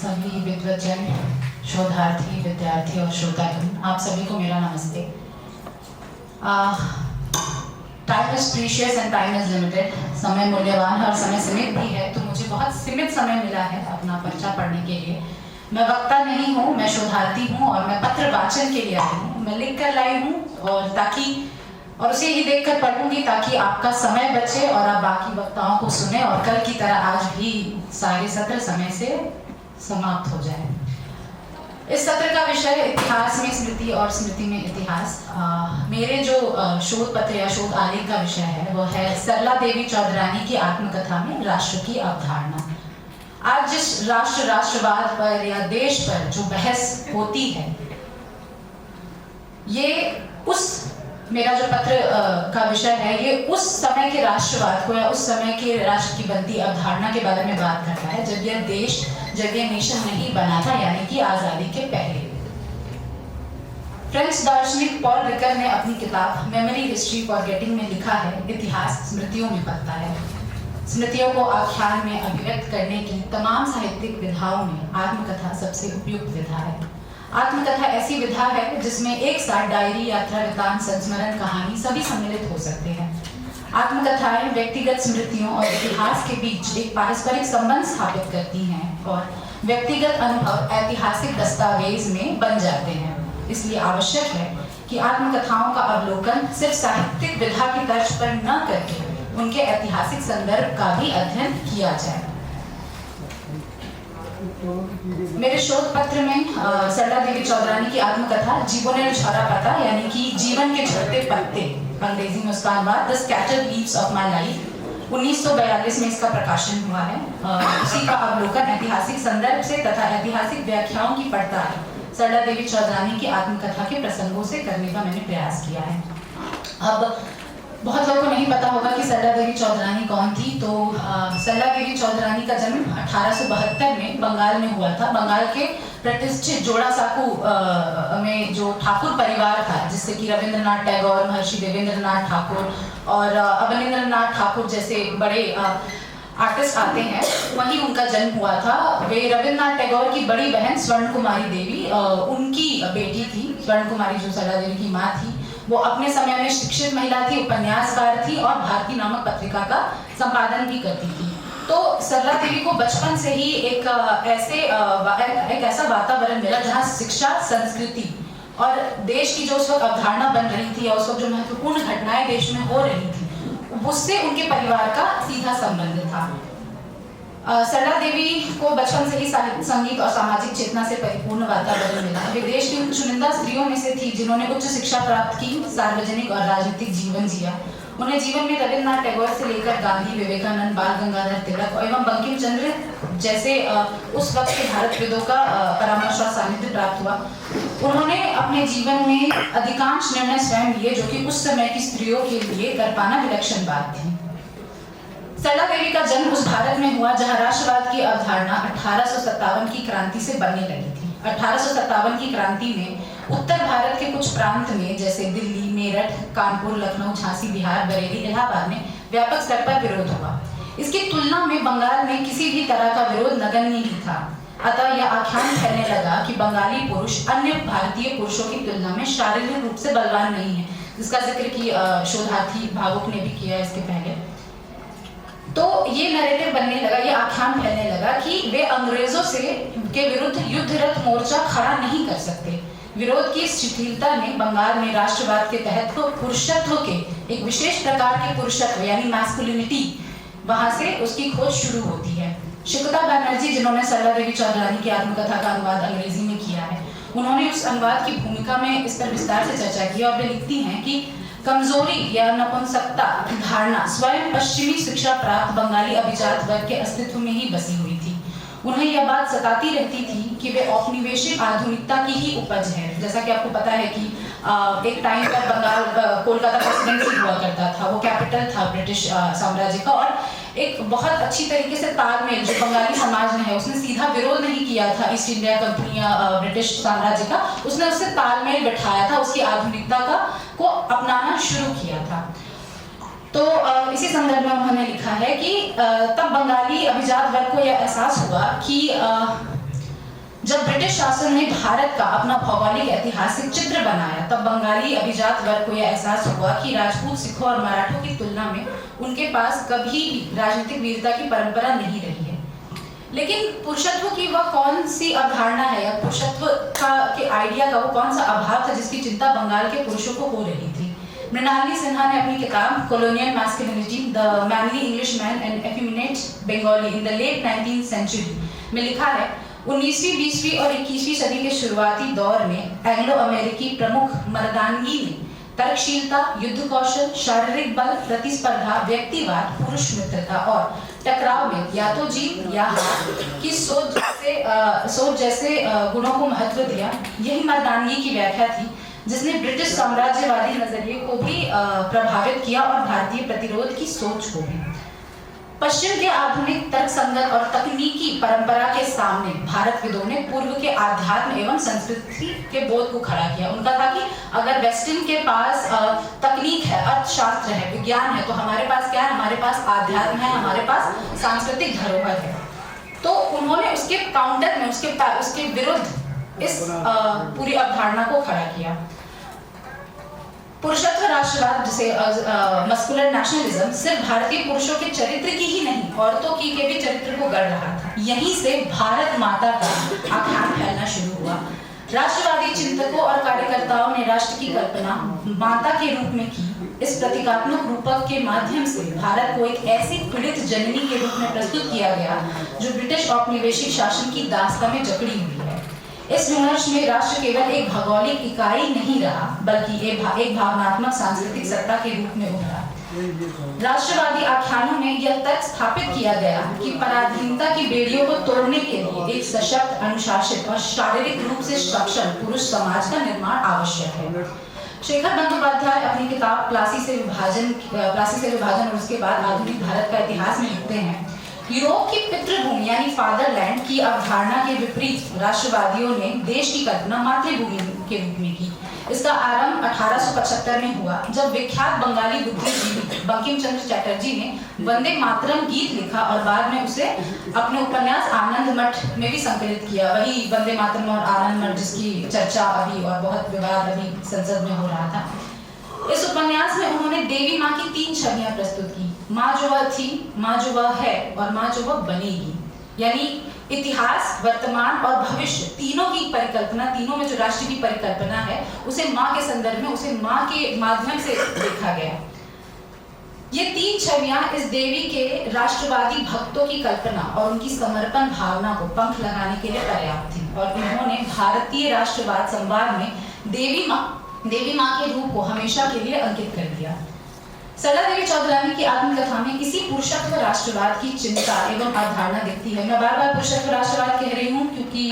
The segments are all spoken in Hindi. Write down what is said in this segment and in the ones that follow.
सभी विद्वजन, शोधार्थी, विद्यार्थी और श्रोतागण, आप सभी को मेरा नमस्ते। Time is precious and time is limited. समय मूल्यवान है और समय सीमित भी है, तो मुझे बहुत सीमित समय मिला है अपना पर्चा पढ़ने के लिए। मैं वक्ता नहीं हूँ, मैं शोधार्थी हूँ और मैं पत्र वाचन के लिए आई हूँ। मैं लिख कर लाई हूँ और उसे ही देखकर पढ़ूंगी ताकि आपका समय बचे और आप बाकी वक्ताओं को सुने और कल की तरह आज भी सारे सत्र समय से समाप्त हो जाए। इस सत्र का विषय इतिहास में स्मृति और स्मृति में इतिहास। मेरे जो शोध पत्र या शोध आलेख का विषय है वो है सरला देवी चौधरानी की आत्मकथा में राष्ट्र की अवधारणा। आज जिस राष्ट्रवाद पर या देश पर जो बहस होती है, ये मेरा जो पत्र का विषय है ये उस समय के राष्ट्रवाद को या उस समय के राष्ट्र की बनती अवधारणा के बारे में बात करता है जब ये नेशन नहीं बना था, यानी कि आजादी के पहले। फ्रेंच दार्शनिक पॉल रिकर ने अपनी किताब मेमोरी हिस्ट्री फॉरगेटिंग में लिखा है, इतिहास स्मृतियों में पलता है। स्मृतियों को आख्यान में अभिव्यक्त करने की तमाम साहित्यिक विधाओं में आत्मकथा सबसे उपयुक्त विधा है। आत्मकथा ऐसी विधा है जिसमें एक साथ डायरी, यात्रा, वृत्तांत, संस्मरण, कहानी सभी सम्मिलित हो सकते हैं। आत्मकथाएं व्यक्तिगत स्मृतियों और इतिहास के बीच एक पारस्परिक संबंध स्थापित करती हैं और व्यक्तिगत अनुभव ऐतिहासिक दस्तावेज में बन जाते हैं। इसलिए आवश्यक है कि आत्मकथाओं का अवलोकन सिर्फ साहित्यिक विधा की तर्ज पर न करके उनके ऐतिहासिक संदर्भ का भी अध्ययन किया जाए। मेरे शोध पत्र में सरला देवी चौधरानी की आत्मकथा जीवने झरा पाता, यानी कि जीवन के झड़ते पत्ते, अंग्रेजी में उसका अनुवाद the scattered leaves of my life, 1942 में इसका प्रकाशन हुआ है। उसी का अवलोकन ऐतिहासिक संदर्भ से तथा ऐतिहासिक व्याख्याओं की पड़ताल सरला देवी चौधरानी की आत्मकथा के प्रसंगों से करने का मैंने प्रयास किया है। अब बहुत लोगों को नहीं पता होगा कि सरला देवी चौधरानी कौन थी, तो सरला देवी चौधरानी का जन्म 1872 में बंगाल में हुआ था। बंगाल के प्रतिष्ठित जोड़ासांको में जो ठाकुर परिवार था, जिससे कि रविंद्रनाथ टैगोर, महर्षि देवेंद्रनाथ ठाकुर और अवनींद्रनाथ ठाकुर जैसे बड़े आर्टिस्ट आते हैं, वहीं उनका जन्म हुआ था। वे रविंद्रनाथ टैगोर की बड़ी बहन स्वर्ण कुमारी देवी उनकी बेटी थी। स्वर्ण कुमारी जो सरला देवी की माँ थी, वो अपने समय में शिक्षित महिला थी, उपन्यासकार थी और भारती नामक पत्रिका का संपादन भी करती थी। तो सरला देवी को बचपन से ही एक ऐसा वातावरण मिला जहाँ शिक्षा, संस्कृति और देश की जो उस वक्त अवधारणा बन रही थी या उस वक्त जो महत्वपूर्ण घटनाएं देश में हो रही थी, उससे उनके परिवार का सीधा संबंध था। सरला देवी को बचपन से ही साहित्य, संगीत और सामाजिक चेतना से परिपूर्ण वातावरण मिला। वे देश की उन चुनिंदा स्त्रियों में से थी जिन्होंने उच्च शिक्षा प्राप्त की, सार्वजनिक और राजनीतिक जीवन जिया। उन्हें जीवन में रविंद्रनाथ टैगोर से लेकर गांधी, विवेकानंद, बाल गंगाधर तिलक एवं बंकिम चंद्र जैसे उस वक्त के भारतविदों का परामर्श और सानिध्य प्राप्त हुआ। उन्होंने अपने जीवन में अधिकांश निर्णय स्वयं लिए, जो कि उस समय की स्त्रियों के लिए कर पाना विलक्षण बात थी। सरला देवी का जन्म उस भारत में हुआ जहां राष्ट्रवाद की अवधारणा 1857 की क्रांति से बनने लगी थी। 1857 की क्रांति में उत्तर भारत के कुछ प्रांत में जैसे दिल्ली, मेरठ, कानपुर, लखनऊ, झांसी, बिहार, बरेली, इलाहाबाद में व्यापक स्तर पर विरोध हुआ। इसकी तुलना में बंगाल में किसी भी तरह का विरोध नगण्य ही था। अतः यह आख्यान फैलने लगा कि बंगाली पुरुष अन्य भारतीय पुरुषों की तुलना में शारीरिक रूप से बलवान नहीं है, जिसका जिक्र की शोधार्थी भावुक ने भी किया इसके पहले। तो ये नैरेटिव बनने लगा, ये आख्यान फैलने लगा कि वे अंग्रेजों के विरुद्ध युद्धरत मोर्चा खड़ा नहीं कर सकते। विरोध की शिथिलता ने बंगाल में राष्ट्रवाद के तहत पुरुषत्व के एक विशेष प्रकार के पुरुषत्व यानी मैस्कुलिनिटी, वहां से उसकी खोज शुरू होती है। शिकुता बनर्जी, जिन्होंने सरला देवी चौधरानी की आत्मकथा का अनुवाद अंग्रेजी में किया है, उन्होंने उस अनुवाद की भूमिका में इस पर विस्तार से चर्चा की और वे लिखती हैं कि कमजोरी या नपुंसकता की धारणा स्वयं पश्चिमी शिक्षा प्राप्त बंगाली अभिजात वर्ग के अस्तित्व में ही बसी हुई थी। उन्हें यह बात सताती रहती थी कि वे औपनिवेशिक आधुनिकता की ही उपज है। जैसा कि आपको पता है कि एक टाइम पर बंगाल कोलकाता प्रेसिडेंसी हुआ करता था, वो कैपिटल था ब्रिटिश साम्राज्य का, और एक बहुत अच्छी तरीके से तालमेल जो बंगाली समाज में है, उसने सीधा विरोध नहीं किया था ईस्ट इंडिया कंपनी या ब्रिटिश साम्राज्य का, उसने उससे तालमेल बिठाया था, उसकी आधुनिकता को अपनाना शुरू किया था। तो इसी संदर्भ में उन्होंने लिखा है कि तब बंगाली अभिजात वर्ग को यह एहसास हुआ कि जब ब्रिटिश शासन ने भारत का अपना भौगोलिक ऐतिहासिक चित्र बनाया, तब बंगाली अभिजात वर्ग को यह एहसास हुआ कि राजपूत, सिखों और मराठों की तुलना में उनके पास कभी भी राजनीतिक वीरता की परंपरा नहीं रही है। लेकिन पुरुषत्व की वह कौन सी अवधारणा है या पुरुषत्व के आइडिया का वो कौन सा अभाव था जिसकी चिंता बंगाल के पुरुषों को हो रही थी। मृणालिनी सिन्हा ने अपनी किताब colonial masculinity, the manly Englishman and effeminate Bengali in the late 19th century में लिखा है, 19वीं, 20वीं और 21वीं सदी के शुरुआती दौर में एंग्लो अमेरिकी प्रमुख मर्दानगी में तर्कशीलता, युद्ध कौशल, शारीरिक बल, प्रतिस्पर्धा, व्यक्तिवाद, पुरुष मित्रता और टकराव में या तो जीत या हार की सोच जैसे गुणों को महत्व दिया। यही मर्दानगी की व्याख्या थी जिसने ब्रिटिश साम्राज्यवादी नजरिए को भी प्रभावित किया और भारतीय प्रतिरोध की सोच को भी। पश्चिम के आधुनिक, तर्कसंगत और तकनीकी परंपरा के सामने भारतविदों ने पूर्व के आध्यात्म एवं संस्कृति के बोध को खड़ा किया। उनका था कि अगर वेस्टर्न के पास तकनीक है, अर्थशास्त्र है, विज्ञान है, तो हमारे पास क्या है? हमारे पास आध्यात्म है, हमारे पास सांस्कृतिक धरोहर है। तो उन्होंने उसके काउंटर में, उसके विरुद्ध इस पूरी अवधारणा को खड़ा किया। पुरुषत्व राष्ट्रवाद, जिसे मस्कुलर नेशनलिज्म, सिर्फ भारतीय पुरुषों के चरित्र की ही नहीं, औरतों की के भी चरित्र को गढ़ रहा था। यहीं से भारत माता का आख्यान फैलना शुरू हुआ। राष्ट्रवादी चिंतकों और कार्यकर्ताओं ने राष्ट्र की कल्पना माता के रूप में की। इस प्रतीकात्मक रूपक के माध्यम से भारत को एक ऐसी पीड़ित जननी के रूप में प्रस्तुत किया गया जो ब्रिटिश औपनिवेशिक शासन की दास्ता में जकड़ी हुई है। इस विमर्श में राष्ट्र केवल एक भौगोलिक इकाई नहीं रहा, बल्कि एक भावनात्मक सांस्कृतिक सत्ता के रूप में उभरा। राष्ट्रवादी आख्यानों में यह तर्क स्थापित किया गया कि पराधीनता की बेड़ियों को तोड़ने के लिए एक सशक्त, अनुशासित और शारीरिक रूप से सक्षम पुरुष समाज का निर्माण आवश्यक है। शेखर बंदोपाध्याय अपनी किताब प्लासी से विभाजन और उसके बाद आधुनिक भारत का इतिहास में लिखते हैं, यूरोप की पितृभूमि यानी फादरलैंड की अवधारणा के विपरीत राष्ट्रवादियों ने देश की कल्पना मातृभूमि के रूप में की। इसका आरंभ 1875 में हुआ, जब विख्यात बंगाली बुद्धिजीवी बंकिम चंद्र चटर्जी ने वंदे मातरम गीत लिखा और बाद में उसे अपने उपन्यास आनंद मठ में भी संकलित किया। वही वंदे मातरम और आनंद मठ जिसकी चर्चा अभी और बहुत विवाद अभी संसद में हो रहा था। इस उपन्यास में उन्होंने देवी माँ की 3 छवियां प्रस्तुत की, माँ जो वह थी, माँ जो वह है और माँ जो वह बनेगी। यानी इतिहास, वर्तमान और भविष्य तीनों की परिकल्पना, तीनों में जो राष्ट्र की परिकल्पना है उसे माँ के संदर्भ में, उसे माँ के माध्यम से देखा गया। ये 3 छवियां इस देवी के राष्ट्रवादी भक्तों की कल्पना और उनकी समर्पण भावना को पंख लगाने के लिए पर्याप्त थी और उन्होंने भारतीय राष्ट्रवाद संवाद में देवी माँ के रूप को हमेशा के लिए अंकित कर दिया। सरला देवी चौधरानी की आत्मकथा में इसी पुरुषत्व राष्ट्रवाद की चिंता एवं अवधारणा दिखती है। मैं बार बार पुरुषत्व राष्ट्रवाद कह रही हूँ क्योंकि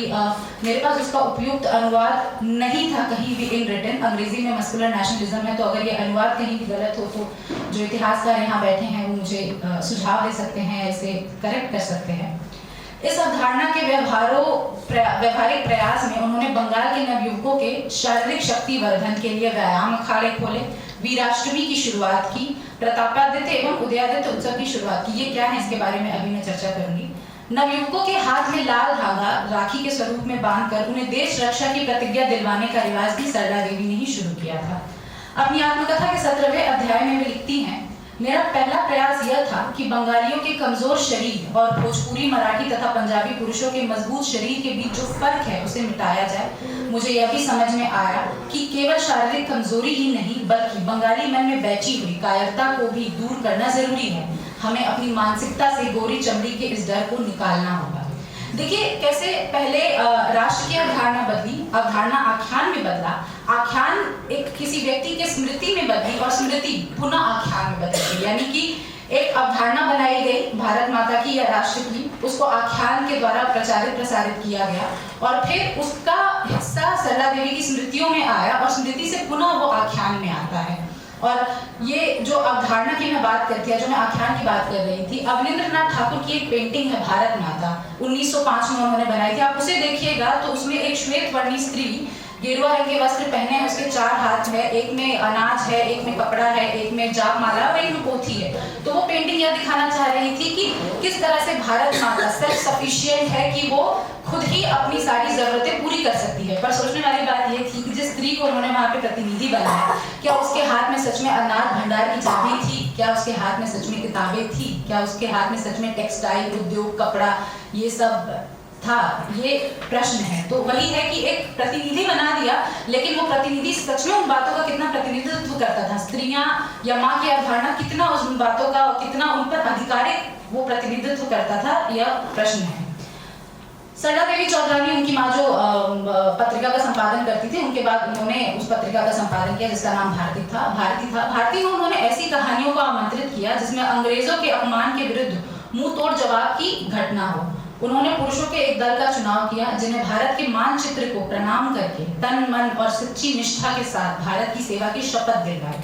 मेरे पास उसका उपयुक्त अनुवाद नहीं था कहीं भी इन रिटन। अंग्रेजी में मस्कुलर नेशनलिज्म है, तो अगर ये अनुवाद कहीं भी गलत हो तो जो इतिहासकार यहाँ बैठे हैं वो मुझे सुझाव दे सकते हैं, इसे करेक्ट कर सकते हैं। इस अवधारणा के व्यवहारिक प्रयास में उन्होंने बंगाल के नवयुवकों के शारीरिक शक्ति वर्धन के लिए व्यायाम अखाड़े खोले, वीराष्टमी की शुरुआत की, प्रतापादित्य एवं उदयादित्य उत्सव की शुरुआत की। ये क्या है इसके बारे में अभी मैं चर्चा करूंगी। नवयुवकों के हाथ में लाल धागा राखी के स्वरूप में बांधकर उन्हें देश रक्षा की प्रतिज्ञा दिलवाने का रिवाज भी सरला देवी ने ही शुरू किया था। अपनी आत्मकथा के 17वें अध्याय में वे लिखती हैं, मेरा पहला प्रयास यह था कि बंगालियों के कमजोर शरीर और भोजपुरी, मराठी तथा पंजाबी पुरुषों के मजबूत शरीर के बीच जो फर्क है उसे मिटाया जाए। मुझे यह भी समझ में आया कि केवल शारीरिक कमजोरी ही नहीं बल्कि बंगाली मन में बैठी हुई कायरता को भी दूर करना जरूरी है। हमें अपनी मानसिकता से गोरी चमड़ी के इस डर को निकालना होगा। देखिए कैसे पहले राष्ट्र की अवधारणा बदली, अवधारणा आख्यान में बदला, आख्यान एक किसी व्यक्ति के स्मृति में बदली और स्मृति पुनः आख्यान में बदल गई। यानी कि एक अवधारणा बनाई गई भारत माता की या राष्ट्र की, उसको आख्यान के द्वारा प्रसारित किया गया और फिर उसका हिस्सा सरला देवी की स्मृतियों में आया और स्मृति से पुनः वो आख्यान में आता है। और ये जो अवधारणा की मैं बात करती है, जो मैं आख्यान की बात कर रही थी, अवनींद्रनाथ ठाकुर की एक पेंटिंग है भारत माता, 1905 में उन्होंने बनाई थी। आप उसे देखिएगा तो उसमें एक श्वेत वर्णी स्त्री गेरुआ रंग के वस्त्र पहने हैं, उसके 4 हाथ है, एक में अनाज है, एक में कपड़ा है, एक में जाप माला और एक में पोथी है। तो वो पेंटिंग यह दिखाना चाह रही थी कि किस तरह से भारत माता सेल्फ सफिशिएंट है कि वो खुद ही अपनी सारी जरूरतें पूरी कर सकती है। पर सोचने वाली बात यह थी कि जिस स्त्री को उन्होंने वहां पे प्रतिनिधि बनाया, क्या उसके हाथ में सच में अनाज भंडार की चाबी थी? क्या उसके हाथ में सच में किताबें थी? क्या उसके हाथ में सच में टेक्सटाइल उद्योग, कपड़ा, ये सब था? ये प्रश्न है। तो वही है कि एक प्रतिनिधि बना दिया, लेकिन वो प्रतिनिधि सच में उन बातों का कितना प्रतिनिधित्व करता था? स्त्रियां या माँ की अवधारणा कितना उन बातों का, कितना उन पर आधिकारिक वो प्रतिनिधित्व करता था, यह प्रश्न है। सरला देवी चौधरानी, उनकी माँ जो पत्रिका का संपादन करती थी, उनके बाद उन्होंने उस पत्रिका का संपादन किया जिसका नाम भारती था। भारती में उन्होंने ऐसी कहानियों को आमंत्रित किया जिसमें अंग्रेजों के अपमान के विरुद्ध मुंह तोड़ जवाब की घटना हो। उन्होंने पुरुषों के एक दल का चुनाव किया जिन्हें भारत के मानचित्र को प्रणाम करके तन मन और सच्ची निष्ठा के साथ भारत की सेवा की शपथ दिलवाई।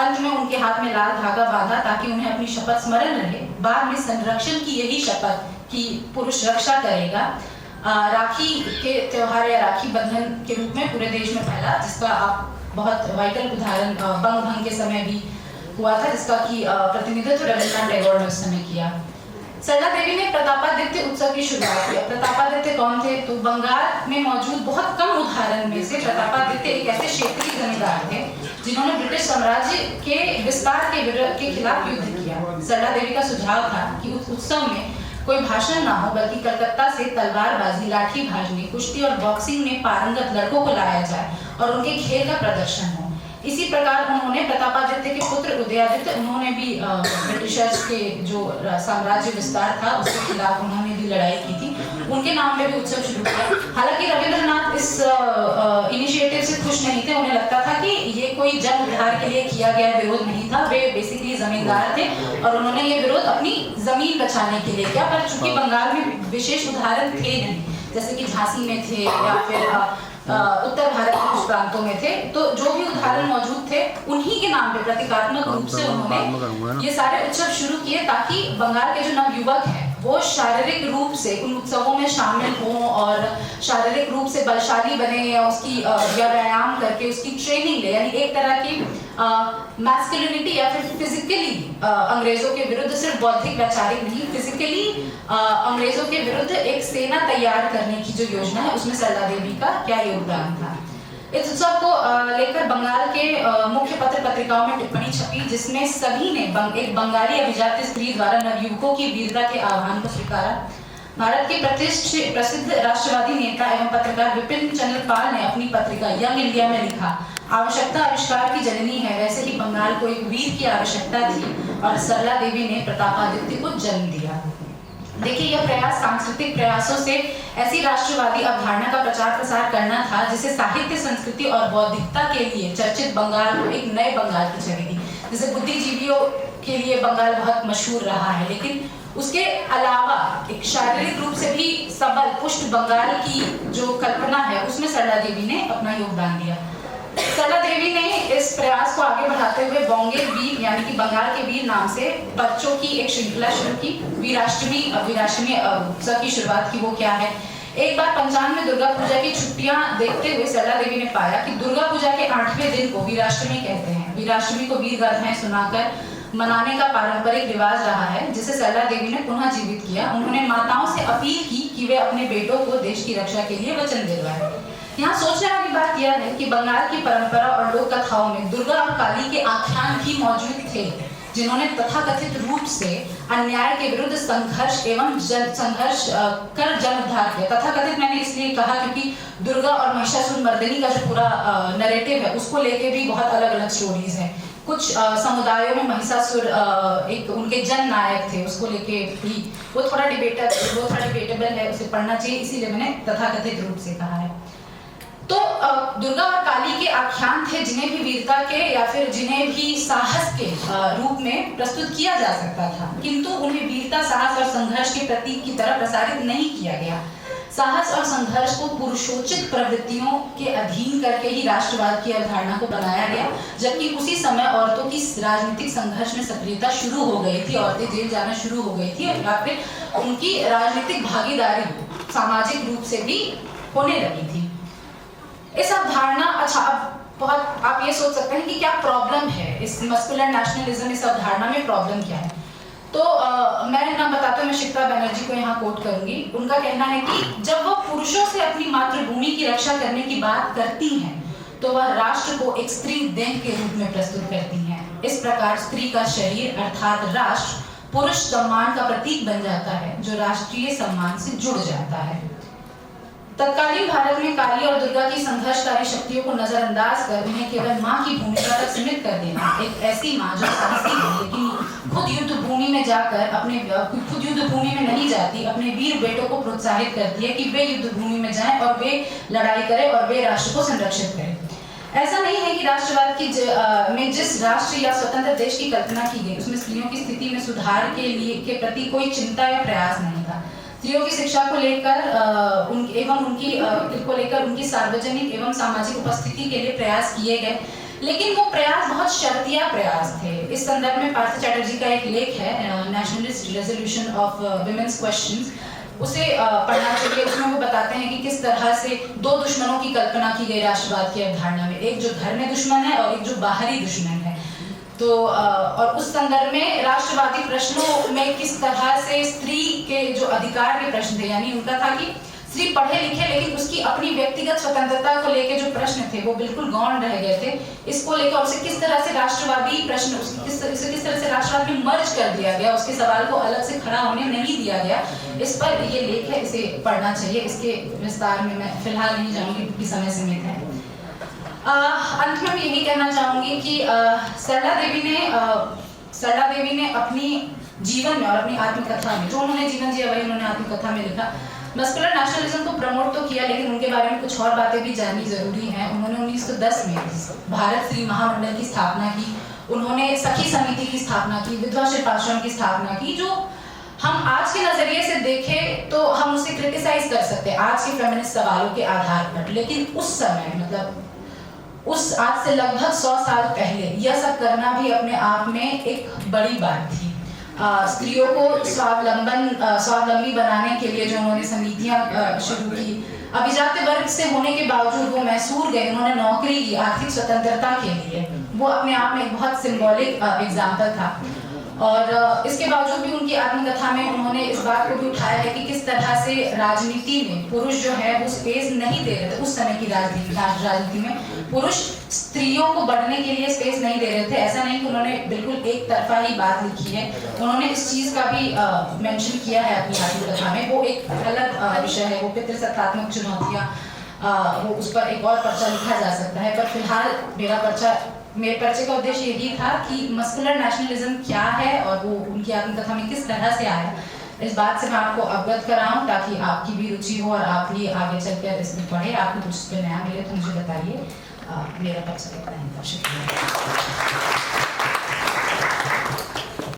अंत में उनके हाथ में लाल धागा बांधा ताकि उन्हें अपनी शपथ स्मरण रहे। बाद में संरक्षण की यही शपथ कि पुरुष रक्षा करेगा राखी के त्योहार या राखी बंधन के रूप में पूरे देश में फैला, जिसका आप बहुत वाइटल उदाहरण बंग भंग के समय भी हुआ था, जिसका कि प्रतिनिधित्व रविन्द्रनाथ टैगोर ने उस समय किया। सरला देवी ने प्रतापादित्य उत्सव की शुरुआत की। प्रतापादित्य कौन थे? तो बंगाल में मौजूद बहुत कम उदाहरण में से प्रतापादित्य एक ऐसे क्षेत्रीय जमींदार थे जिन्होंने ब्रिटिश साम्राज्य के विस्तार के खिलाफ युद्ध किया। सरला देवी का सुझाव था कि उस उत्सव में कोई भाषण ना हो, बल्कि कलकत्ता से तलवारबाजी, लाठी भाजनी, कुश्ती और बॉक्सिंग में पारंगत लड़कों को लाया जाए और उनके खेल का प्रदर्शन हो। इसी प्रकार उन्होंने प्रतापादित्य के पुत्र उदयादित्य, उन्होंने भी ब्रिटिशर्स के जो साम्राज्य विस्तार था उसके खिलाफ उन्होंने भी लड़ाई की थी, उनके नाम पे भी उत्सव शुरू किया। हालांकि रविंद्रनाथ इस इनिशिएटिव से खुश नहीं थे। उन्हें लगता था कि ये कोई जन उद्धार के लिए किया गया विरोध नहीं था। वे बेसिकली जमींदार थे और उन्होंने ये विरोध अपनी जमीन बचाने के लिए किया। पर चूंकि बंगाल में विशेष उदाहरण थे नहीं, जैसे कि झांसी में थे या फिर उत्तर भारत के कुछ प्रांतों में थे, तो जो भी उदाहरण मौजूद थे उन्हीं के नाम पे प्रतीकात्मक रूप से उन्होंने ये सारे उत्सव शुरू किए ताकि बंगाल के जो नवयुवक हैं वो शारीरिक रूप से उन उत्सवों में शामिल हों और शारीरिक रूप से बलशाली बने या उसकी व्यायाम करके उसकी ट्रेनिंग ले, यानी एक तरह की मैस्कुलिनिटी या फिर फिजिकली अंग्रेजों के विरुद्ध, सिर्फ बौद्धिक वैचारिक नहीं, फिजिकली अंग्रेजों के विरुद्ध एक सेना तैयार करने की जो योजना है उसमें सरला देवी का क्या योगदान था। इस उत्सव को लेकर बंगाल के मुख्य पत्र पत्रिकाओं में टिप्पणी छपी जिसमें सभी ने एक बंगाली अभिजात स्त्री द्वारा नवयुवकों की वीरता के आह्वान को स्वीकारा। भारत के प्रसिद्ध राष्ट्रवादी नेता एवं पत्रकार विपिन चंद्र पाल ने अपनी पत्रिका यंग इंडिया में लिखा, आवश्यकता आविष्कार की जननी है, वैसे ही बंगाल को एक वीर की आवश्यकता थी और सरला देवी ने प्रतापादित्य को जन्म दिया। देखिए, यह प्रयास सांस्कृतिक प्रयासों से ऐसी राष्ट्रवादी अवधारणा का प्रचार प्रसार करना था जिसे साहित्य, संस्कृति और बौद्धिकता के लिए चर्चित बंगाल को एक नए बंगाल की छवि दी। जैसे बुद्धिजीवियों के लिए बंगाल बहुत मशहूर रहा है, लेकिन उसके अलावा एक शारीरिक रूप से भी सबल पुष्ट बंगाल की जो कल्पना है उसमें सरला देवी ने अपना योगदान दिया। सरला देवी ने इस प्रयास को आगे बढ़ाते हुए बोंगे वीर यानी कि बंगाल के वीर नाम से बच्चों की एक श्रृंखला शुरू की। वीराष्टमी उत्सव की शुरुआत की। वो क्या है? एक बार पंचांग में दुर्गा पूजा की छुट्टियां देखते हुए सरला देवी ने पाया कि दुर्गा पूजा के 8वें दिन को वीराष्टमी कहते हैं। वीराष्टमी को वीर गाथाएं सुनाकर मनाने का पारंपरिक रिवाज रहा है, जिसे सरला देवी ने पुनः जीवित किया। उन्होंने माताओं से अपील की कि वे अपने बेटों को देश की रक्षा के लिए वचन दिलवाएं। यहाँ सोचने वाली बात यह है कि बंगाल की परंपरा और लोक कथाओं में दुर्गा और काली के आख्यान भी मौजूद थे, जिन्होंने तथाकथित रूप से अन्याय के विरुद्ध संघर्ष एवं संघर्ष कर जन उद्धार किया। तथाकथित मैंने इसलिए कहा क्योंकि दुर्गा और महिषासुर मर्दिनी का जो पूरा नैरेटिव है उसको लेके भी बहुत अलग अलग स्टोरीज हैं। कुछ समुदायों में महिषासुर एक उनके जन नायक थे, उसको लेके भी वो थोड़ा डिबेटेबल है, उसे पढ़ना चाहिए, इसीलिए मैंने तथाकथित रूप से कहा है। तो दुर्गा और काली के आख्यान थे जिन्हें भी वीरता के या फिर जिन्हें भी साहस के रूप में प्रस्तुत किया जा सकता था, किंतु उन्हें वीरता, साहस और संघर्ष के प्रतीक की तरह प्रसारित नहीं किया गया। साहस और संघर्ष को पुरुषोचित प्रवृत्तियों के अधीन करके ही राष्ट्रवाद की अवधारणा को बनाया गया, जबकि उसी समय औरतों की राजनीतिक संघर्ष में सक्रियता शुरू हो गई थी, औरतें जेल जाना शुरू हो गई थी और फिर उनकी राजनीतिक भागीदारी सामाजिक रूप से भी होने लगी थी। इस अवधारणा, अच्छा अब बहुत आप ये सोच सकते हैं कि क्या प्रॉब्लम है इस मस्कुलर नेशनलिज्म, इस अवधारणा में प्रॉब्लम क्या है। तो मैं ना बताते हुए मैं शिप्रा बनर्जी को यहाँ कोट करूंगी। उनका कहना है कि जब वो पुरुषों से अपनी मातृभूमि की रक्षा करने की बात करती हैं तो वह राष्ट्र को एक स्त्री देह के रूप में प्रस्तुत करती हैं। इस प्रकार स्त्री का शरीर अर्थात राष्ट्र पुरुष सम्मान का प्रतीक बन जाता है, जो राष्ट्रीय सम्मान से जुड़ जाता है। तत्कालीन भारत में काली और दुर्गा की संघर्षकारी शक्तियों को नजरअंदाज कर उन्हें केवल मां की भूमिका तक सीमित कर देना, एक ऐसी मां जो साहसी है लेकिन खुद युद्ध भूमि में जाकर खुद युद्ध भूमि में नहीं जाती, अपने वीर बेटों को प्रोत्साहित करती है कि वे युद्ध भूमि में जाएं और वे लड़ाई करें और वे राष्ट्र को संरक्षित करें। ऐसा नहीं है कि राष्ट्रवाद की में जिस राष्ट्र या स्वतंत्र देश की कल्पना की गई उसमें स्त्रियों की स्थिति में सुधार के प्रति कोई चिंता या प्रयास नहीं था। स्त्रियों की शिक्षा को लेकर उनकी सार्वजनिक एवं सामाजिक उपस्थिति के लिए प्रयास किए गए, लेकिन वो प्रयास बहुत शर्तिया प्रयास थे। इस संदर्भ में पार्थ चैटर्जी का एक लेख है, nationalist resolution of women's questions, उसे पढ़ना चाहिए। उसमें वो बताते हैं कि किस तरह से दो दुश्मनों की कल्पना की गई राष्ट्रवाद की अवधारणा में, एक जो घर में दुश्मन है और एक जो बाहरी दुश्मन है। तो और उस संदर्भ में राष्ट्रवादी प्रश्नों में किस तरह से स्त्री के जो अधिकार के प्रश्न थे, यानी उनका था कि स्त्री पढ़े लिखे लेकिन उसकी अपनी व्यक्तिगत स्वतंत्रता को लेकर जो प्रश्न थे वो बिल्कुल गौण रह गए थे। इसको लेकर उसे किस तरह से राष्ट्रवादी प्रश्न किस तरह से राष्ट्रवाद में मर्ज कर दिया गया, उसके सवाल को अलग से खड़ा होने नहीं दिया गया। इस पर ये लेख है, इसे पढ़ना चाहिए। इसके विस्तार में मैं फिलहाल नहीं जाऊंगी क्योंकि समय सीमित है। अंत में मैं यही कहना चाहूंगी कि सरला देवी ने अपनी जीवन में और अपनी आत्मकथा में, जो उन्होंने जीवन जिया वही उन्होंने आत्मकथा में लिखा। मस्कुलर नेशनलिज्म को प्रमोट तो किया, लेकिन उनके बारे में कुछ और बातें भी जाननी जरूरी हैं। उन्होंने 1910 में भारत स्त्री महामंडल की स्थापना की, उन्होंने सखी समिति की स्थापना की, विधवा शिल्पाश्रम की स्थापना की, जो हम आज के नजरिए से देखें तो हम उसे क्रिटिसाइज कर सकते हैं आज के फेमिनिस्ट सवालों के आधार पर, लेकिन उस समय मतलब आज से लगभग 100 साल पहले यह सब करना भी अपने आप में एक बड़ी बात थी। स्त्रियों को स्वावलंबी बनाने के लिए जो उन्होंने समितियां शुरू की, अभिजात वर्ग से होने के बावजूद वो मैसूर गए, उन्होंने नौकरी की आर्थिक स्वतंत्रता के लिए, वो अपने आप में एक बहुत सिंबॉलिक एग्जाम्पल था। और इसके बावजूद भी उनकी आत्मकथा में उन्होंने इस बात को भी उठाया है कि किस तरह से राजनीति में पुरुष जो है वो स्पेस नहीं दे रहे थे। उस समय की राजनीति में पुरुष स्त्रियों को बढ़ने के लिए स्पेस नहीं दे रहे थे। ऐसा नहीं कि उन्होंने बिल्कुल एक तरफा ही बात लिखी है, उन्होंने इस चीज का भी मेंशन किया है अपनी आत्मकथा में। वो एक अलग विषय है, वो पितृसत्तात्मक चुनौतियां, वो उस पर एक और पर्चा लिखा जा सकता है। पर फिलहाल मेरे पर्चे का उद्देश्य यही था कि मस्कुलर नेशनलिज्म क्या है और वो उनकी आत्मकथा में किस तरह से आया, इस बात से मैं आपको अवगत कराऊं ताकि आपकी भी रुचि हो और आप भी आगे चलकर इसमें पढ़े, आपको कुछ इस पर नया मिले तो मुझे बताइए। मेरा पर्चा कितना है, शुक्रिया।